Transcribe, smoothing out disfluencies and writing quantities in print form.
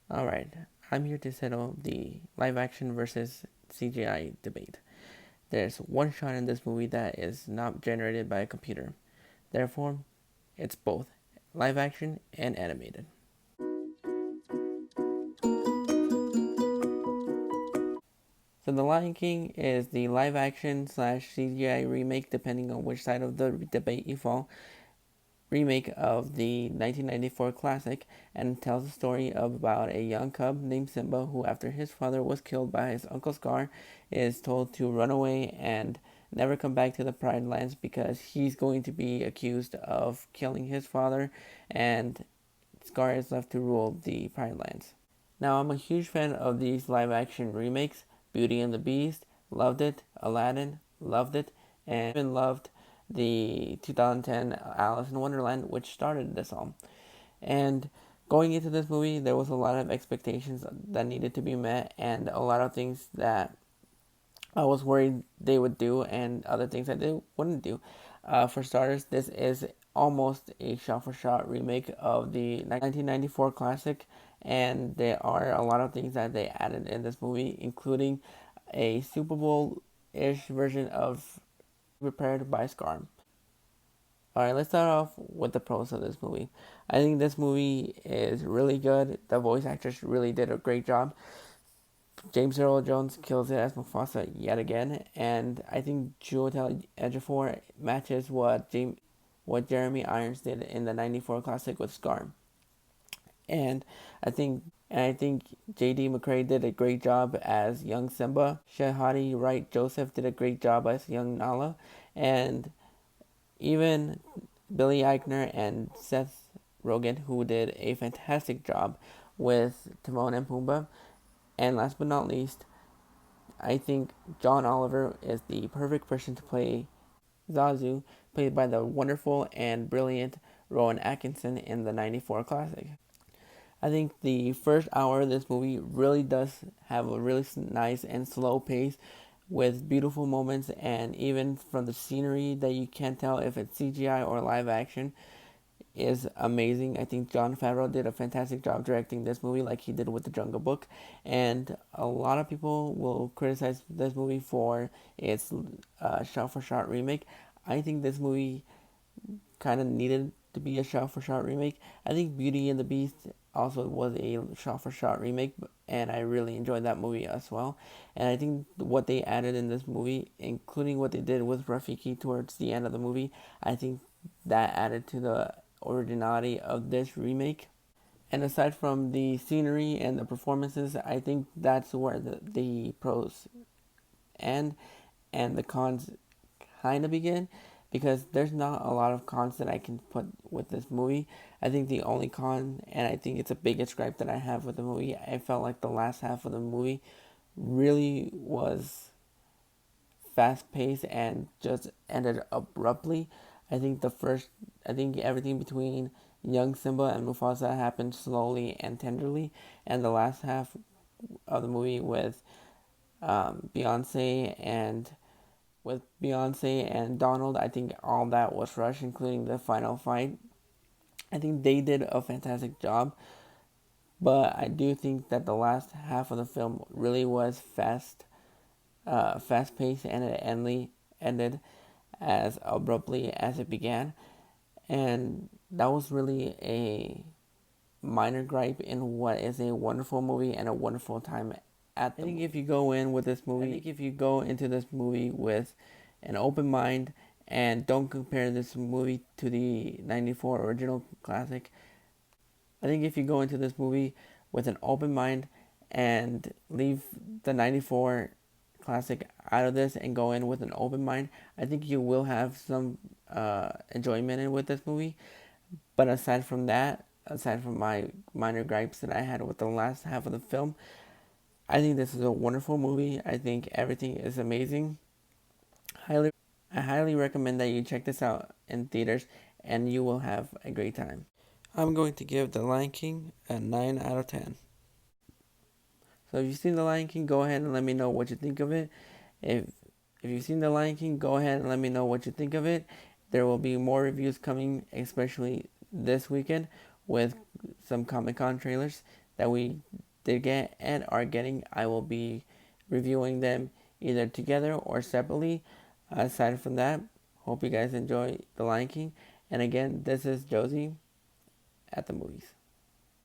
Alright, I'm here to settle the live action versus CGI debate. There's one shot in this movie that is not generated by a computer. Therefore, it's both live action and animated. So, The Lion King is the live action slash CGI remake, depending on which side of the debate you fall, remake of the 1994 classic, and tells the story about a young cub named Simba who, after his father was killed by his uncle Scar, is told to run away and never come back to the Pride Lands because he's going to be accused of killing his father, and Scar is left to rule the Pride Lands. Now, I'm a huge fan of these live action remakes. Beauty and the Beast, loved it. Aladdin, loved it. And even loved the 2010 Alice in Wonderland, which started this all. And going into this movie, there was a lot of expectations that needed to be met, and a lot of things that I was worried they would do, and other things that they wouldn't do. For starters, this is almost a shot for shot remake of the 1994 classic, and there are a lot of things that they added in this movie, including a Super Bowl ish version of Prepared by Scar. Alright, let's start off with the pros of this movie. I think this movie is really good. The voice actress really did a great job. James Earl Jones kills it as Mufasa yet again, and I think Chiwetel Ejiofor matches what Jeremy Irons did in the '94 classic with Scar. And I think J.D. McCrae did a great job as young Simba. Shahadi Wright Joseph did a great job as young Nala, and even Billy Eichner and Seth Rogen, who did a fantastic job with Timon and Pumbaa. And last but not least, I think John Oliver is the perfect person to play Zazu, played by the wonderful and brilliant Rowan Atkinson in the '94 classic. I think the first hour of this movie really does have a really nice and slow pace with beautiful moments, and even from the scenery that you can't tell if it's CGI or live action is amazing. I think Jon Favreau did a fantastic job directing this movie, like he did with The Jungle Book. And a lot of people will criticize this movie for its shot for shot remake. I think this movie kind of needed to be a shot for shot remake. I think Beauty and the Beast also was a shot for shot remake, and I really enjoyed that movie as well. And I think what they added in this movie, including what they did with Rafiki towards the end of the movie, I think that added to the originality of this remake. And aside from the scenery and the performances, I think that's where the pros end and the cons kind of begin, because there's not a lot of cons that I can put with this movie. I think the only con, and I think it's a biggest gripe that I have with the movie, I felt like the last half of the movie really was fast paced and just ended abruptly. I think I think everything between young Simba and Mufasa happened slowly and tenderly, and the last half of the movie Beyonce and Beyonce and Donald, I think all that was rushed, including the final fight. I think they did a fantastic job, but I do think that the last half of the film really was fast paced, and it ended as abruptly as it began, and that was really a minor gripe in what is a wonderful movie and a wonderful time at the. I think if you go in with this movie, I think if you go into this movie with an open mind and don't compare this movie to the '94 original classic, I think if you go into this movie with an open mind and leave the '94 classic out of this and go in with an open mind, I think you will have some enjoyment in with this movie. But aside from that, aside from my minor gripes that I had with the last half of the film, I think this is a wonderful movie. I think everything is amazing. I highly recommend that you check this out in theaters, and you will have a great time. I'm going to give The Lion King a 9 out of 10. So if you've seen The Lion King, go ahead and let me know what you think of it. If if you've seen The Lion King, go ahead and let me know what you think of it. There will be more reviews coming, especially this weekend, with some Comic Con trailers. that we did get and are getting, I will be reviewing them either together or separately. Aside from that, hope you guys enjoy The Lion King. And again, this is Josie at the movies.